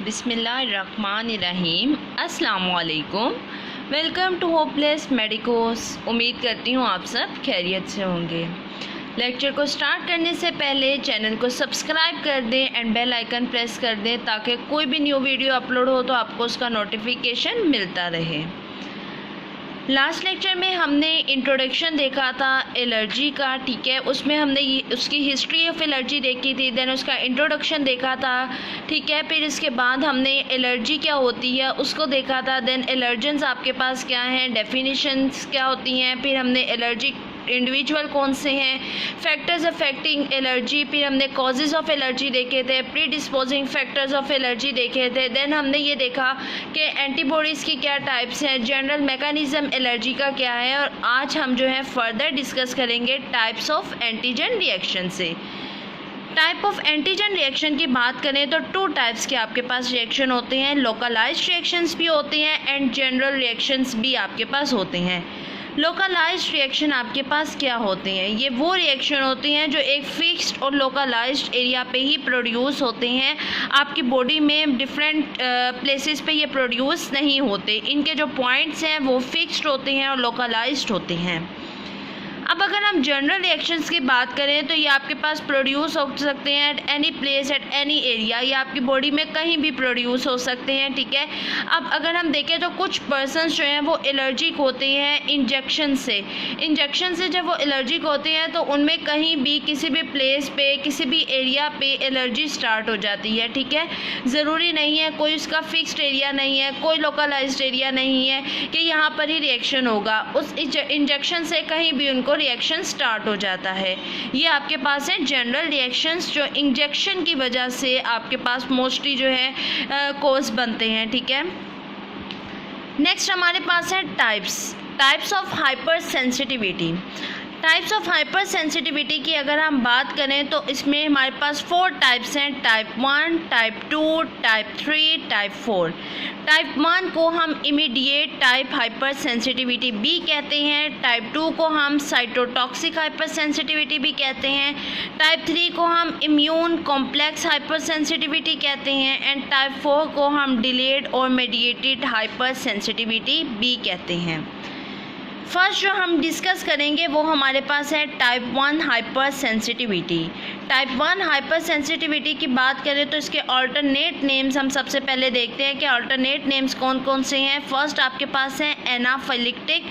बिस्मिल्लाहिर्रहमानिर्रहीम। अस्सलाम वालेकुम। Welcome to Hopeless Medicos. उम्मीद करती हूँ आप सब खैरियत से होंगे। लेक्चर को स्टार्ट करने से पहले चैनल को सब्सक्राइब कर दें एंड बेल आइकन प्रेस कर दें ताकि कोई भी न्यू वीडियो अपलोड हो तो आपको उसका नोटिफिकेशन मिलता रहे। लास्ट लेक्चर में हमने इंट्रोडक्शन देखा था एलर्जी का, ठीक है। उसमें हमने उसकी हिस्ट्री ऑफ एलर्जी देखी थी, देन उसका इंट्रोडक्शन देखा था, ठीक है। फिर इसके बाद हमने एलर्जी क्या होती है उसको देखा था, देन एलर्जेंस आपके पास क्या हैं, डेफिनेशंस क्या होती हैं, फिर हमने एलर्जी इंडिविजुअल कौन से हैं, फैक्टर्स अफेक्टिंग एलर्जी, फिर हमने कॉजेज़ ऑफ एलर्जी देखे थे, pre disposing factors of allergy देखे थे। देन हमने ये देखा कि एंटीबॉडीज़ की क्या टाइप्स हैं, जनरल मैकेनिज़्म एलर्जी का क्या है, और आज हम जो है फर्दर डिस्कस करेंगे टाइप्स ऑफ एंटीजन रिएक्शन से। टाइप ऑफ एंटीजन रिएक्शन की बात करें तो टू टाइप्स के आपके पास रिएक्शन होते हैं, लोकलाइज्ड रिएक्शंस भी होते हैं एंड जनरल रिएक्शंस भी आपके पास होते हैं। लोकलाइज्ड रिएक्शन आपके पास क्या होते हैं? ये वो रिएक्शन होते हैं जो एक फिक्स्ड और लोकलाइज्ड एरिया पे ही प्रोड्यूस होते हैं, आपकी बॉडी में डिफरेंट प्लेसेस पे ये प्रोड्यूस नहीं होते। इनके जो पॉइंट्स हैं वो फिक्स्ड होते हैं और लोकलाइज्ड होते हैं। अब अगर हम जनरल रिएक्शंस की बात करें तो ये आपके पास प्रोड्यूस हो सकते हैं at any place at any area, ये आपकी बॉडी में कहीं भी प्रोड्यूस हो सकते हैं, ठीक है। अब अगर हम देखें तो कुछ पर्सन्स जो हैं वो एलर्जिक होते हैं इंजेक्शन से जब वो एलर्जिक होते हैं तो उनमें कहीं भी किसी भी प्लेस पे किसी भी एरिया पे एलर्जी स्टार्ट हो जाती है, ठीक है। ज़रूरी नहीं है, कोई उसका फिक्स्ड एरिया नहीं है, कोई लोकलाइज्ड एरिया नहीं है कि यहाँ पर ही रिएक्शन होगा, उस इंजेक्शन से कहीं भी उनको रिएक्शन स्टार्ट हो जाता है। ये आपके पास है जनरल रिएक्शंस जो इंजेक्शन की वजह से आपके पास मोस्टली जो है कोज बनते हैं, ठीक है। नेक्स्ट हमारे पास है types of hyper sensitivity. Types of hyper sensitivity की अगर हम बात करें तो इसमें हमारे पास 4 टाइप्स हैं, type 1, type 2, type 3, type 4। Type 1 को हम इमीडिएट टाइप हाइपर सेंसिटिविटी भी कहते हैं, टाइप 2 को हम साइटोटॉक्सिक हाइपर सेंसिटिविटी भी कहते हैं, टाइप 3 को हम इम्यून कॉम्प्लेक्स हाइपर सेंसिटिविटी कहते हैं एंड टाइप 4 को हम डिलेड और मेडिएटेड हाइपर सेंसिटिविटी भी कहते हैं। फर्स्ट जो हम डिस्कस करेंगे वो हमारे पास है type 1 hyper sensitivity. Type 1 hyper sensitivity की बात करें तो इसके अल्टरनेट नेम्स हम सबसे पहले देखते हैं कि अल्टरनेट नेम्स कौन कौन से हैं। फर्स्ट आपके पास है एनाफिलिप्टिक,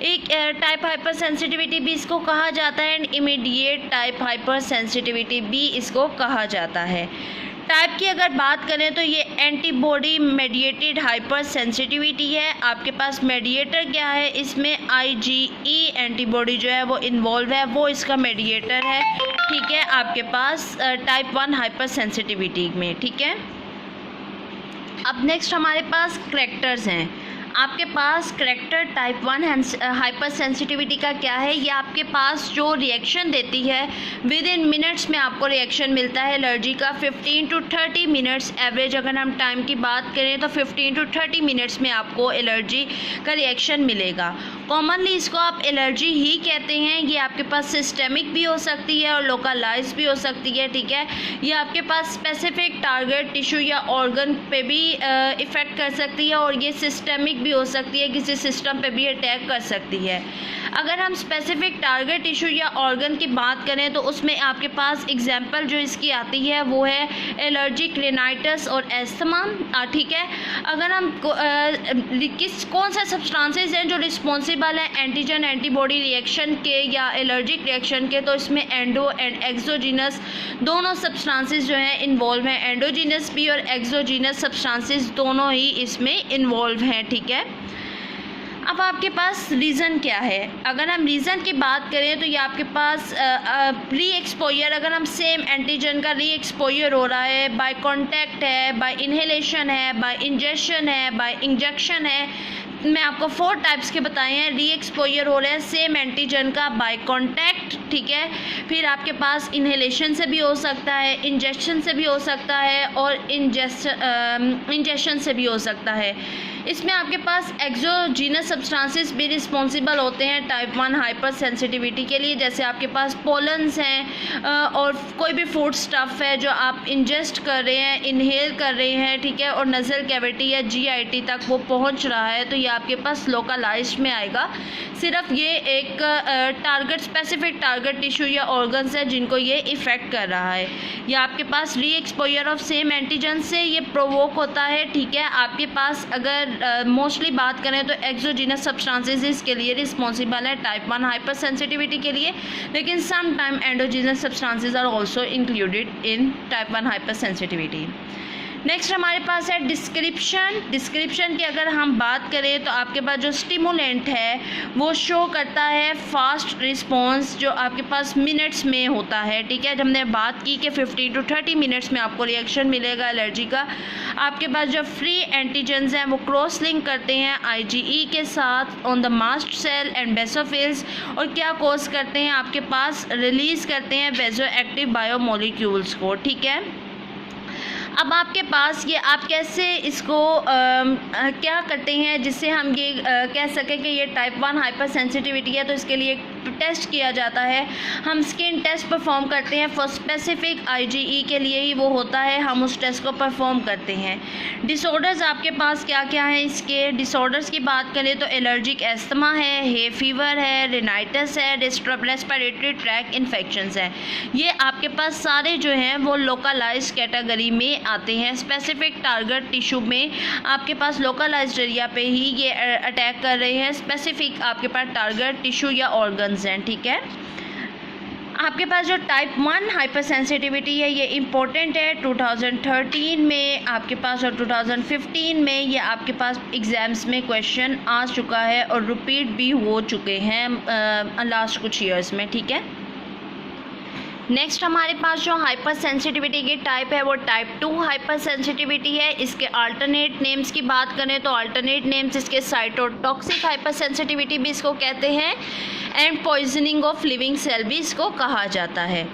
एक टाइप हाइपर सेंसिटिविटी भी इसको कहा जाता है and immediate type hyper sensitivity भी इसको कहा जाता है। टाइप की अगर बात करें तो ये एंटीबॉडी मेडिएटेड हाइपर सेंसिटिविटी है। आपके पास मेडिएटर क्या है, इसमें IgE एंटीबॉडी जो है वो इन्वॉल्व है, वो इसका मेडिएटर है, ठीक है, आपके पास टाइप 1 हाइपर सेंसिटिविटी में, ठीक है। अब नेक्स्ट हमारे पास करैक्टर्स हैं। आपके पास करैक्टर टाइप 1 हाइपर सेंसिटिविटी का क्या है, ये आपके पास जो रिएक्शन देती है विद इन मिनट्स में आपको रिएक्शन मिलता है एलर्जी का, 15 to 30 मिनट्स एवरेज अगर हम टाइम की बात करें तो 15 to 30 मिनट्स में आपको एलर्जी का रिएक्शन मिलेगा। कॉमनली इसको आप एलर्जी ही कहते हैं। ये आपके पास सिस्टेमिक भी हो सकती है और लोकलाइज भी हो सकती है, ठीक है। ये आपके पास स्पेसिफिक टारगेट टिश्यू या ऑर्गन पे भी इफ़ेक्ट कर सकती है और ये सिस्टेमिक भी हो सकती है, किसी सिस्टम पे भी अटैक कर सकती है। अगर हम स्पेसिफिक टारगेट टिश्यू या ऑर्गन की बात करें तो उसमें आपके पास एग्जांपल जो इसकी आती है वो है एलर्जिक रिनाइटिस और एस्थमा, ठीक है। अगर हम कौन से सब्सटेंसेस हैं जो रिस्पॉन्सिबल हैं एंटीजन एंटीबॉडी रिएक्शन के या एलर्जिक रिएक्शन के, तो इसमें एंडो एंड एक्सोजीनस दोनों सब्सटेंसेस जो हैं इन्वॉल्व हैं। एंडोजीनस भी और एक्सोजीनस सब्सटेंसेस दोनों ही इसमें इन्वॉल्व हैं, ठीक है। अब आपके पास रीज़न क्या है? अगर हम रीज़न की बात करें तो ये आपके पास री एक्सपोजर, अगर हम सेम एंटीजन का री एक्सपोजर हो रहा है, बाय कांटेक्ट है, बाय इन्हेलेशन है, बाय इंजेशन है, बाय इंजेक्शन है। मैं आपको 4 टाइप्स के बताए हैं। री एक्सपोजर हो रहा है सेम एंटीजन का बाय कांटेक्ट, ठीक है। फिर आपके पास इन्हेलेशन से भी हो सकता है, इंजेक्शन से भी हो सकता है और इंजेशन से भी हो सकता है। इसमें आपके पास एक्सोजीनस सब्सटेंसेस भी रिस्पॉन्सिबल होते हैं टाइप 1 हाइपर सेंसिटिविटी के लिए, जैसे आपके पास पोलन्स हैं और कोई भी फूड स्टफ़ है जो आप इंजेस्ट कर रहे हैं, इनहेल कर रहे हैं, ठीक है, और नज़ल कैविटी या जीआईटी तक वो पहुंच रहा है, तो ये आपके पास लोकलाइज्ड में आएगा। सिर्फ ये एक टारगेट स्पेसिफिक टारगेट टिश्यू या ऑर्गन्स है जिनको ये इफ़ेक्ट कर रहा है। या आपके पास री एक्सपोजर ऑफ सेम एंटीजन से ये प्रोवोक होता है, ठीक है। आपके पास अगर मोस्टली बात करें तो एक्सोजीनस सब्सटेंसेस इसके लिए रिस्पॉन्सिबल है टाइप 1 हाइपर सेंसिटिविटी के लिए, लेकिन some time endogenous substances are also included in type 1 hyper sensitivity. Next हमारे पास है डिस्क्रिप्शन की अगर हम बात करें तो आपके पास जो स्टिमुलेंट है वो शो करता है फास्ट रिस्पॉन्स जो आपके पास मिनट्स में होता है, ठीक है। जब हमने बात की कि 15 to 30 मिनट्स में आपको रिएक्शन मिलेगा एलर्जी का। आपके पास जो फ्री एंटीजन्स हैं वो क्रॉस लिंक करते हैं IgE के साथ on the mast cell and basophils, और क्या कॉज करते हैं, आपके पास रिलीज़ करते हैं वेजो एक्टिव बायोमोलिक्यूल्स को, ठीक है। अब आपके पास ये आप कैसे इसको क्या करते हैं जिससे हम ये कह सकें कि ये टाइप 1 हाइपर सेंसिटिविटी है, तो इसके लिए एक टेस्ट किया जाता है। हम स्किन टेस्ट परफॉर्म करते हैं फॉर स्पेसिफिक IgE के लिए ही वो होता है, हम उस टेस्ट को परफॉर्म करते हैं। डिसऑर्डर्स आपके पास क्या क्या हैं, इसके डिसऑर्डर्स की बात करें तो एलर्जिक एस्थमा है, हे फीवर है, रिनाइटिस है, रेस्पिरेटरी ट्रैक इन्फेक्शंस है। ये आपके पास सारे जो हैं वो लोकलाइज कैटेगरी में आते हैं। स्पेसिफिक टारगेट टिश्यू में आपके पास लोकलाइज्ड एरिया पे ही ये अटैक कर रहे हैं, स्पेसिफिक आपके पास टारगेट टिश्यू या ऑर्गन्स हैं, ठीक है। आपके पास जो टाइप 1 हाइपर सेंसिटिविटी है ये इम्पोर्टेंट है। 2013 में आपके पास और 2015 में ये आपके पास एग्ज़ाम्स में क्वेश्चन आ चुका है और रिपीट भी हो चुके हैं लास्ट कुछ ईयर्स में, ठीक है। नेक्स्ट हमारे पास जो हाइपर सेंसिटिविटी की टाइप है वो टाइप 2 हाइपर सेंसिटिविटी है। इसके अल्टरनेट नेम्स की बात करें तो अल्टरनेट नेम्स इसके साइटोटॉक्सिक हाइपर सेंसिटिविटी भी इसको कहते हैं and poisoning of living cell भी इसको कहा जाता है।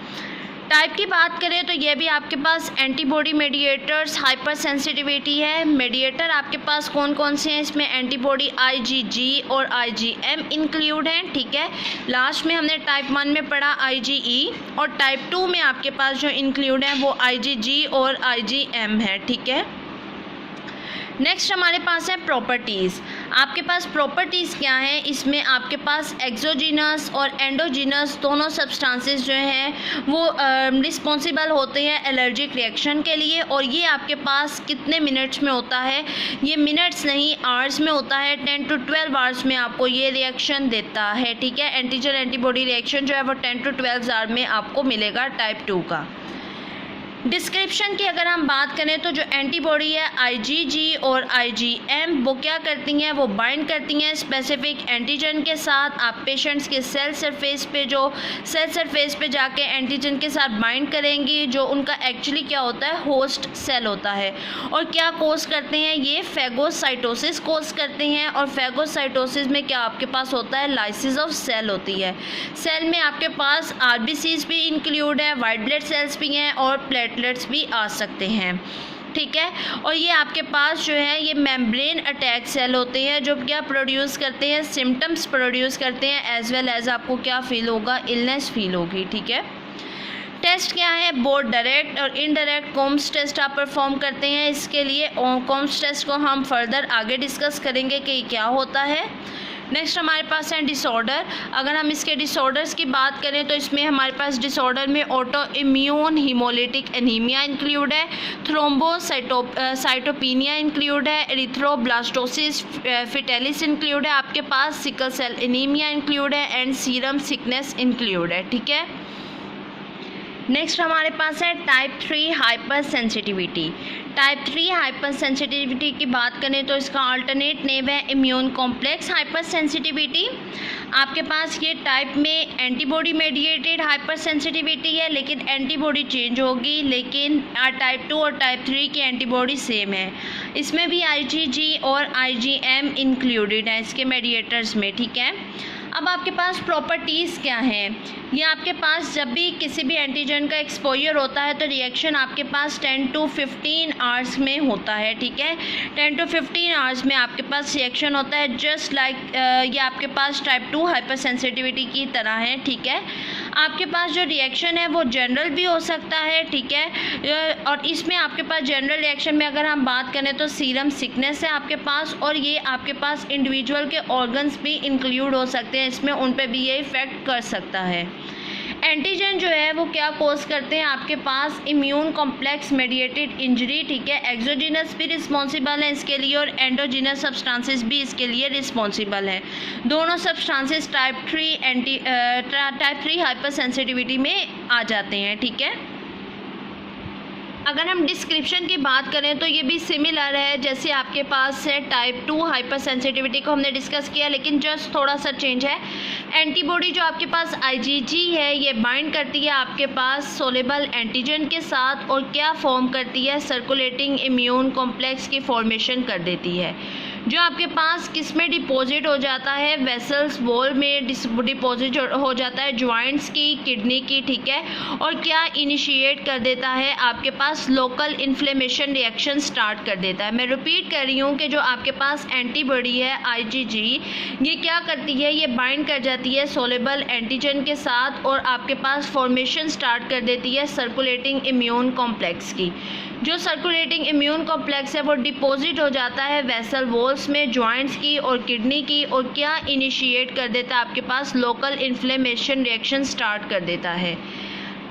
टाइप की बात करें तो ये भी आपके पास एंटीबॉडी मेडिएटर्स हाइपर सेंसिटिविटी है। मेडिएटर आपके पास कौन कौन से हैं, इसमें एंटीबॉडी IgG और IgM इंक्लूड हैं, ठीक है। लास्ट में हमने टाइप 1 में पढ़ा IgE, और टाइप 2 में आपके पास जो इंक्लूड हैं वो IgG और IgM है, ठीक है। नेक्स्ट हमारे पास है प्रॉपर्टीज़। आपके पास प्रॉपर्टीज़ क्या हैं, इसमें आपके पास एक्सोजीनस और एंडोजीनस दोनों सब्सटेंसेस जो हैं वो रिस्पॉन्सिबल होते हैं एलर्जिक रिएक्शन के लिए, और ये आपके पास कितने मिनट्स में होता है, ये मिनट्स नहीं आवर्स में होता है। 10 to 12 आवर्स में आपको ये रिएक्शन देता है, ठीक है। एंटीजन एंटीबॉडी रिएक्शन जो है वो 10 to 12 आवर में आपको मिलेगा टाइप 2 का। डिस्क्रिप्शन की अगर हम बात करें तो जो एंटीबॉडी है IgG और IgM वो क्या करती हैं, वो बाइंड करती हैं स्पेसिफिक एंटीजन के साथ। आप पेशेंट्स के सेल सरफेस पे जाके एंटीजन के साथ बाइंड करेंगी, जो उनका एक्चुअली क्या होता है, होस्ट सेल होता है। और क्या कोज करते हैं, ये फेगोसाइटोसिस कोज करते हैं, और फेगोसाइटोसिस में क्या आपके पास होता है, लाइसिस ऑफ सेल होती है। सेल में आपके पास RBCs भी इंक्लूड है, वाइट ब्लड सेल्स भी हैं, और प्लेटलेट्स भी आ सकते हैं, ठीक है। और ये आपके पास जो है ये मेम्ब्रेन अटैक सेल होते हैं जो क्या प्रोड्यूस करते हैं, सिम्टम्स प्रोड्यूस करते हैं, एज वेल एज आपको क्या फील होगा, इलनेस फील होगी, ठीक है। टेस्ट क्या है, बोथ डायरेक्ट और इनडायरेक्ट कॉम्स टेस्ट आप परफॉर्म करते हैं। इसके लिए कॉम्स टेस्ट को हम फर्दर आगे डिस्कस करेंगे कि क्या होता है। नेक्स्ट हमारे पास है डिसऑर्डर। अगर हम इसके डिसऑर्डर्स की बात करें तो इसमें हमारे पास डिसऑर्डर में auto immune haemolytic anaemia include है, थ्रोम्बोसाइटोपिनिया इंक्लूड है, एरिथ्रोब्लास्टोसिस फिटेलिस इंक्लूड है, आपके पास सिकल सेल एनीमिया इंक्लूड है, एंड सीरम सिकनेस इंक्लूड है, ठीक है। नेक्स्ट हमारे पास है type 3 hyper sensitivity. Type 3 hyper sensitivity की बात करें तो इसका अल्टरनेट नेम है इम्यून कॉम्प्लेक्स हाइपर सेंसिटिविटी। आपके पास ये टाइप में एंटीबॉडी मेडिएटेड हाइपर सेंसिटिविटी है, लेकिन एंटीबॉडी चेंज होगी, लेकिन टाइप 2 और टाइप 3 की एंटीबॉडी सेम है। इसमें भी IgG और IgM इंक्लूडेड है इसके मेडिएटर्स में, ठीक है। अब आपके पास प्रॉपर्टीज़ क्या हैं, ये आपके पास जब भी किसी भी एंटीजन का एक्सपोजर होता है तो रिएक्शन आपके पास 10 to 15 आवर्स में होता है, ठीक है। 10 to 15 आवर्स में आपके पास रिएक्शन होता है, जस्ट लाइक ये आपके पास टाइप 2 हाइपर सेंसिटिविटी की तरह है, ठीक है। आपके पास जो रिएक्शन है वो जनरल भी हो सकता है, ठीक है, और इसमें आपके पास जनरल रिएक्शन में अगर हम बात करें तो सीरम सिकनेस है आपके पास, और ये आपके पास इंडिविजुअल के ऑर्गन्स भी इंक्लूड हो सकते हैं इसमें, उन पे भी ये इफ़ेक्ट कर सकता है। एंटीजन जो है वो क्या कोज करते हैं, आपके पास इम्यून कॉम्प्लेक्स मेडिएटेड इंजरी, ठीक है। एक्सोजीनस भी रिस्पॉन्सिबल है इसके लिए और एंडोजीनस सब्सटेंसेस भी इसके लिए रिस्पॉन्सिबल है। दोनों सब्सटेंसेस टाइप 3 हाइपर सेंसिटिविटी में आ जाते हैं, ठीक है। अगर हम डिस्क्रिप्शन की बात करें तो ये भी सिमिलर है जैसे आपके पास है टाइप 2 हाइपर सेंसिटिविटी को हमने डिस्कस किया, लेकिन जस्ट थोड़ा सा चेंज है। एंटीबॉडी जो आपके पास IgG है ये बाइंड करती है आपके पास सोलेबल एंटीजन के साथ और क्या फॉर्म करती है, सर्कुलेटिंग इम्यून कॉम्प्लेक्स की फॉर्मेशन कर देती है, जो आपके पास किस में डिपॉजिट हो जाता है, वेसल्स वॉल में डिपॉजिट हो जाता है, जॉइंट्स की, किडनी की, ठीक है। और क्या इनिशिएट कर देता है, आपके पास लोकल इन्फ्लेमेशन रिएक्शन स्टार्ट कर देता है। मैं रिपीट कर रही हूँ कि जो आपके पास एंटीबॉडी है IgG ये क्या करती है, ये बाइंड कर जाती है सोलेबल एंटीजन के साथ और आपके पास फॉर्मेशन स्टार्ट कर देती है सर्कुलेटिंग इम्यून कॉम्प्लेक्स की। जो सर्कुलेटिंग इम्यून कॉम्प्लेक्स है वो डिपॉजिट हो जाता है वेसल वॉल्स में, जॉइंट्स की और किडनी की, और क्या इनिशिएट कर देता है, आपके पास लोकल इन्फ्लेमेशन रिएक्शन स्टार्ट कर देता है।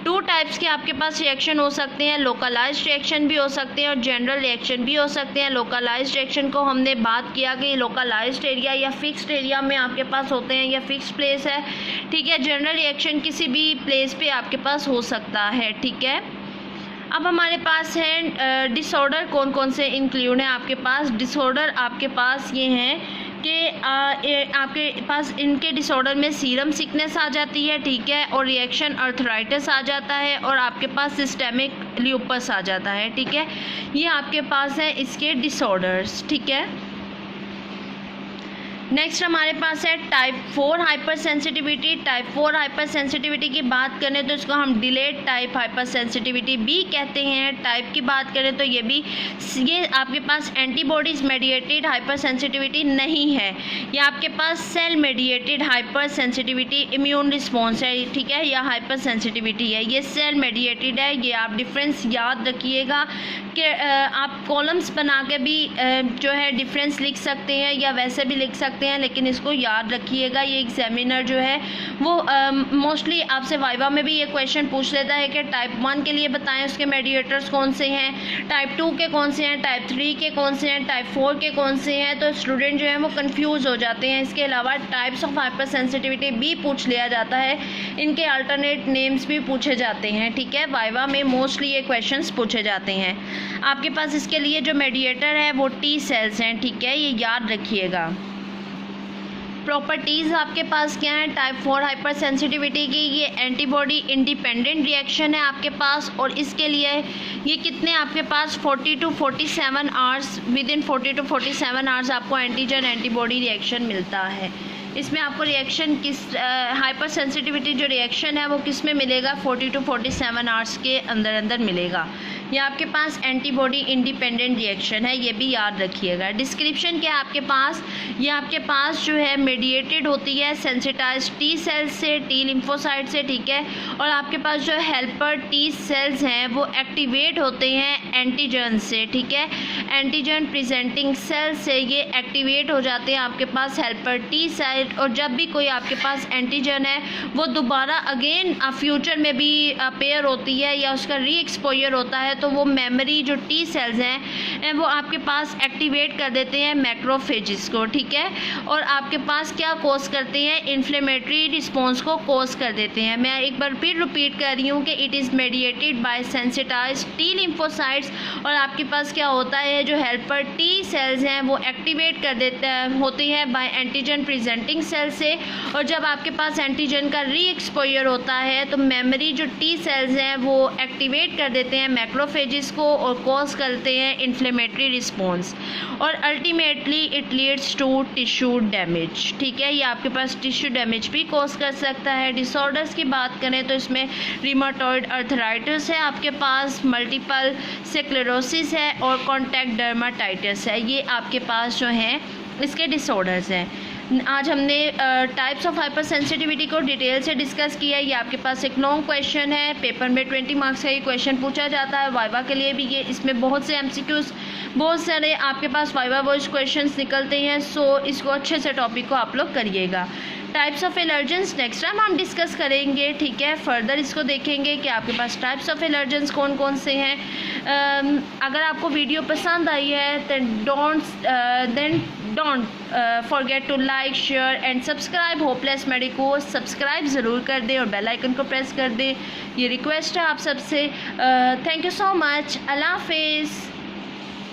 2 टाइप्स के आपके पास रिएक्शन हो सकते हैं, लोकलाइज्ड रिएक्शन भी हो सकते हैं और जनरल रिएक्शन भी हो सकते हैं। लोकलाइज्ड रिएक्शन को हमने बात किया कि लोकलाइज्ड एरिया या फिक्स्ड एरिया में आपके पास होते हैं या फिक्स्ड प्लेस है, ठीक है। जनरल रिएक्शन किसी भी प्लेस पे आपके पास हो सकता है, ठीक है। अब हमारे पास है डिसऑर्डर कौन कौन से इंक्लूड हैं आपके पास। डिसऑर्डर आपके पास ये हैं कि आपके पास इनके डिसऑर्डर में सीरम सिकनेस आ जाती है, ठीक है, और रिएक्शन अर्थराइटिस आ जाता है और आपके पास सिस्टेमिक ल्यूपस आ जाता है, ठीक है। ये आपके पास है इसके डिसऑर्डर्स, ठीक है। नेक्स्ट हमारे पास है type 4 hyper sensitivity. Type 4 hyper sensitivity की बात करें तो इसको हम डिलेड टाइप हाइपर सेंसिटिविटी भी कहते हैं। टाइप की बात करें तो ये आपके पास एंटीबॉडीज़ मेडिएटेड हाइपर सेंसिटिविटी नहीं है, ये आपके पास cell mediated hypersensitivity immune response है, ठीक है, या हाइपर सेंसिटिविटी है। ये सेल मेडिएटेड है, ये आप डिफरेंस याद रखिएगा कि आप कॉलम्स बना के भी जो है डिफरेंस लिख सकते हैं या वैसे भी लिख सकते हैं, लेकिन इसको याद रखिएगा। ये एग्जामिनर जो है वो मोस्टली आपसे वाइवा में भी ये क्वेश्चन पूछ लेता है कि टाइप 1 के लिए बताएं उसके मेडिएटर्स कौन से हैं, टाइप 2 के कौन से हैं, टाइप 3 के कौन से हैं, टाइप 4 के कौन से हैं, तो स्टूडेंट जो है वो कंफ्यूज हो जाते हैं। इसके अलावा टाइप्स ऑफ हाइपर सेंसिटिविटी भी पूछ लिया जाता है, इनके अल्टरनेट नेम्स भी पूछे जाते हैं, ठीक है। वाइवा में मोस्टली ये क्वेश्चंस पूछे जाते हैं। आपके पास इसके लिए जो मेडिएटर है वो T सेल्स हैं, ठीक है, ये याद रखिएगा। प्रॉपर्टीज़ आपके पास क्या है टाइप 4 हाइपर सेंसिटिविटी की, ये एंटीबॉडी इंडिपेंडेंट रिएक्शन है आपके पास, और इसके लिए ये कितने आपके पास 40 to 47 hours, with in 40 to 47 hours आपको एंटीजन एंटीबॉडी रिएक्शन मिलता है। इसमें आपको रिएक्शन किस हाइपर सेंसिटिविटी जो रिएक्शन है वो किस में मिलेगा, 40 to 47 आवर्स के अंदर अंदर मिलेगा। ये आपके पास एंटीबॉडी इंडिपेंडेंट रिएक्शन है, ये भी याद रखिएगा। डिस्क्रिप्शन क्या है आपके पास, ये आपके पास जो है मेडिएटेड होती है सेंसिटाइज T सेल्स से, T लिम्फोसाइट से, ठीक है, और आपके पास जो हेल्पर T सेल्स हैं वो एक्टिवेट होते हैं एंटीजन से, ठीक है, एंटीजन प्रेजेंटिंग सेल से ये एक्टिवेट हो जाते हैं आपके पास हेल्पर T सेल, और जब भी कोई आपके पास एंटीजन है वो दोबारा अगेन फ्यूचर में भी अपेयर होती है या उसका री एक्सपोजर होता है, तो वो मेमोरी जो T सेल्स हैं वो आपके पास एक्टिवेट कर देते हैं मैक्रोफेजिस को, ठीक है, और आपके पास क्या कोज करते हैं, इन्फ्लेमेटरी रिस्पॉन्स को कोज कर देते हैं। मैं एक बार फिर रिपीट कर रही हूँ कि it is mediated by sensitise T lymphocytes, और आपके पास क्या होता है जो हेल्पर T सेल्स हैं वो एक्टिवेट कर देते होती हैं बाय एंटीजन प्रेजेंटिंग सेल से, और जब आपके पास एंटीजन का री एक्सपोजर होता है तो मेमोरी जो T सेल्स हैं वो एक्टिवेट कर देते हैं मैक्रो मैक्रोफेजिस को और कॉज करते हैं इन्फ्लेमेटरी रिस्पॉन्स, और ultimately it leads to tissue damage. ठीक है, ये आपके पास टिश्यू डैमेज भी कॉज कर सकता है। डिसऑर्डर्स की बात करें तो इसमें रिमाटॉइड अर्थराइटिस है, आपके पास मल्टीपल स्क्लेरोसिस है और कॉन्टैक्ट डर्माटाइटिस है। ये आपके पास जो हैं इसके डिसऑर्डर्स हैं। आज हमने टाइप्स ऑफ हाइपर सेंसिटिविटी को डिटेल से डिस्कस किया है। ये आपके पास एक लॉन्ग क्वेश्चन है, पेपर में 20 मार्क्स का ये क्वेश्चन पूछा जाता है, वाइवा के लिए भी ये इसमें बहुत से एमसीक्यूज, बहुत सारे आपके पास वाइवा वॉइस क्वेश्चंस निकलते हैं। सो इसको अच्छे से टॉपिक को आप लोग करिएगा। Types of allergens next time हम डिस्कस करेंगे। ठीक है, फर्दर इसको देखेंगे कि आपके पास टाइप्स ऑफ एलर्जेंस कौन कौन से हैं। अगर आपको वीडियो पसंद आई है then don't forget to like, share and subscribe Hopeless Medicos. Subscribe ज़रूर कर दें और बेल आइकन को प्रेस कर दें, ये रिक्वेस्ट है आप सबसे। Thank you so much. अल्लाह हाफिज़।